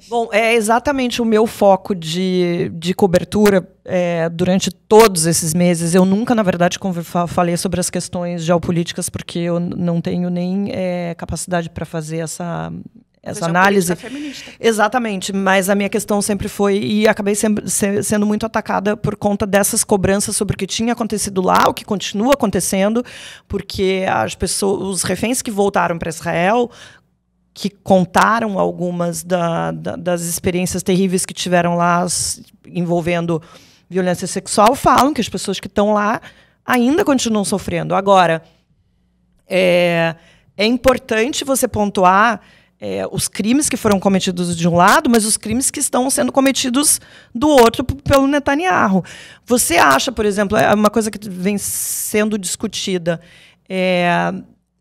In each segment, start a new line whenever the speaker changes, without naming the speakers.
Bom, é exatamente o meu foco de cobertura durante todos esses meses. Eu nunca, na verdade, falei sobre as questões geopolíticas, porque eu não tenho nem capacidade para fazer essa análise.
Feminista.
Exatamente, mas a minha questão sempre foi, e acabei sendo muito atacada por conta dessas cobranças sobre o que tinha acontecido lá, o que continua acontecendo, porque os reféns que voltaram para Israel, que contaram algumas das experiências terríveis que tiveram lá envolvendo violência sexual, falam que as pessoas que estão lá ainda continuam sofrendo. Agora, é importante você pontuar os crimes que foram cometidos de um lado, mas os crimes que estão sendo cometidos do outro pelo Netanyahu. Você acha, por exemplo, é uma coisa que vem sendo discutida,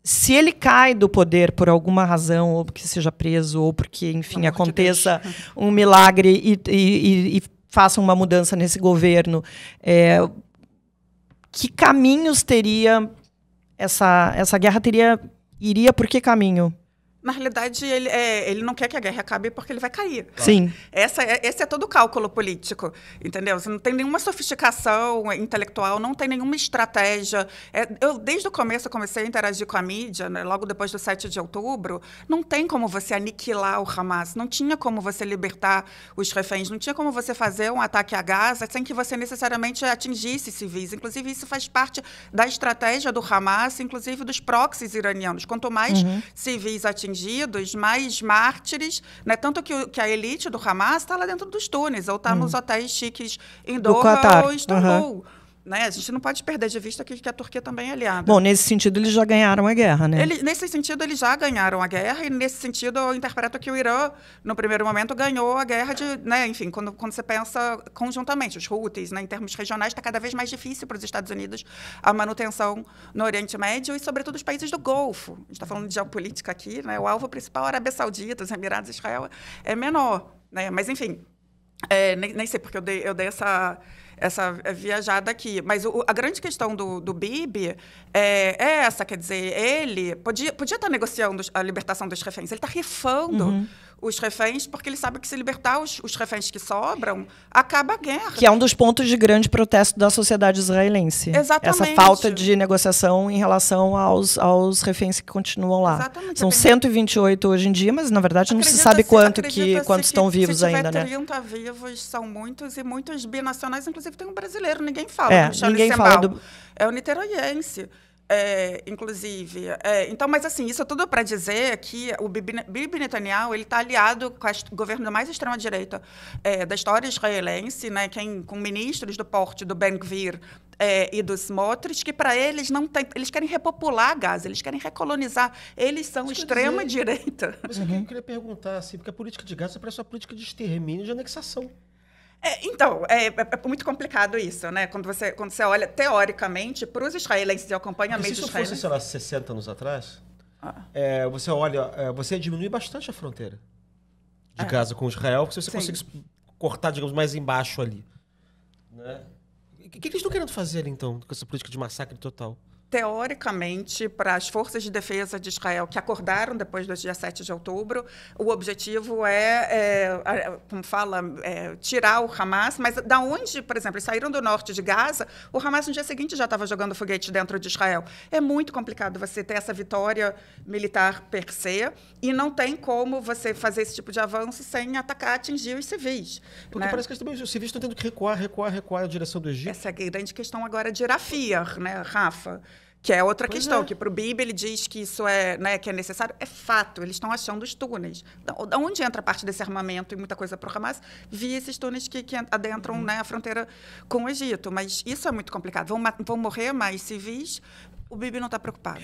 se ele cai do poder por alguma razão, ou porque seja preso, ou porque, enfim, aconteça um milagre e faça uma mudança nesse governo, que caminhos teria essa guerra iria por que caminho?
Na realidade, ele não quer que a guerra acabe porque ele vai cair.
Sim.
Esse é todo o cálculo político, entendeu? Você não tem nenhuma sofisticação intelectual, não tem nenhuma estratégia. Eu, desde o começo, comecei a interagir com a mídia, né, logo depois do 7 de outubro. Não tem como você aniquilar o Hamas, não tinha como você libertar os reféns, não tinha como você fazer um ataque a Gaza sem que você necessariamente atingisse civis. Inclusive, isso faz parte da estratégia do Hamas, inclusive dos proxies iranianos. Quanto mais civis atingidos, mais mártires, né? Tanto que a elite do Hamas está lá dentro dos túneis, ou está nos hotéis chiques em Doha ou Istambul. Né? A gente não pode perder de vista que a Turquia também é aliada.
Bom, nesse sentido, eles já ganharam a guerra, né?
Nesse sentido, eles já ganharam a guerra, e nesse sentido, eu interpreto que o Irã, no primeiro momento, ganhou a guerra né, enfim, quando você pensa conjuntamente, os Houthis, né, em termos regionais, está cada vez mais difícil para os Estados Unidos a manutenção no Oriente Médio e, sobretudo, os países do Golfo. A gente está falando de geopolítica aqui, né? O alvo principal, a Arábia Saudita, os Emirados, Israel, é menor. Né? Mas, enfim, nem sei porque eu dei essa viajada aqui. Mas a grande questão do Bibi é essa, quer dizer, ele podia estar negociando a libertação dos reféns. Ele está rifando os reféns, porque ele sabe que se libertar os reféns que sobram, acaba a guerra.
Que é um dos pontos de grande protesto da sociedade israelense.
Exatamente.
Essa falta de negociação em relação aos reféns que continuam lá.
Exatamente.
São 128 hoje em dia, mas, na verdade, não se sabe quantos estão vivos ainda, né?
30 vivos são muitos, e muitos binacionais, inclusive tem um brasileiro, ninguém fala.
Ninguém fala do...
É o niteroiense. Inclusive. Então, mas assim, isso é tudo para dizer que o Bibi Netanyahu está aliado com o governo mais extrema-direita da história israelense, né, com ministros do porte do Ben-Gvir e dos Smotrich, que para eles não tem, eles querem repopular Gaza, eles querem recolonizar, eles são extrema-direita.
Mas eu queria perguntar, assim, porque a política de Gaza parece uma política de extermínio e de anexação.
Então, é muito complicado isso, né? Quando você olha, teoricamente, para os israelenses e o acompanhamento
dos israelenses... Se isso fosse, sei lá, 60 anos atrás, você olha, você diminui bastante a fronteira de Gaza com Israel, porque você consegue cortar, digamos, mais embaixo ali. Né? O que eles estão querendo fazer, então, com essa política de massacre total?
Teoricamente, para as forças de defesa de Israel que acordaram depois do dia 7 de outubro, o objetivo como fala, tirar o Hamas, mas da onde, por exemplo, eles saíram do norte de Gaza, o Hamas no dia seguinte já estava jogando foguete dentro de Israel. É muito complicado você ter essa vitória militar per se, e não tem como você fazer esse tipo de avanço sem atacar, atingir os civis.
Porque parece que os civis estão tendo que recuar na direção do Egito.
Essa é a grande questão agora de Rafah, né, Rafa? Que é outra questão, que para o Bibi ele diz que isso que é necessário. É fato, eles estão achando os túneis. Da onde entra parte desse armamento e muita coisa para o Hamas? Via esses túneis que adentram a fronteira com o Egito. Mas isso é muito complicado. Vão morrer mais civis, o Bibi não está preocupado.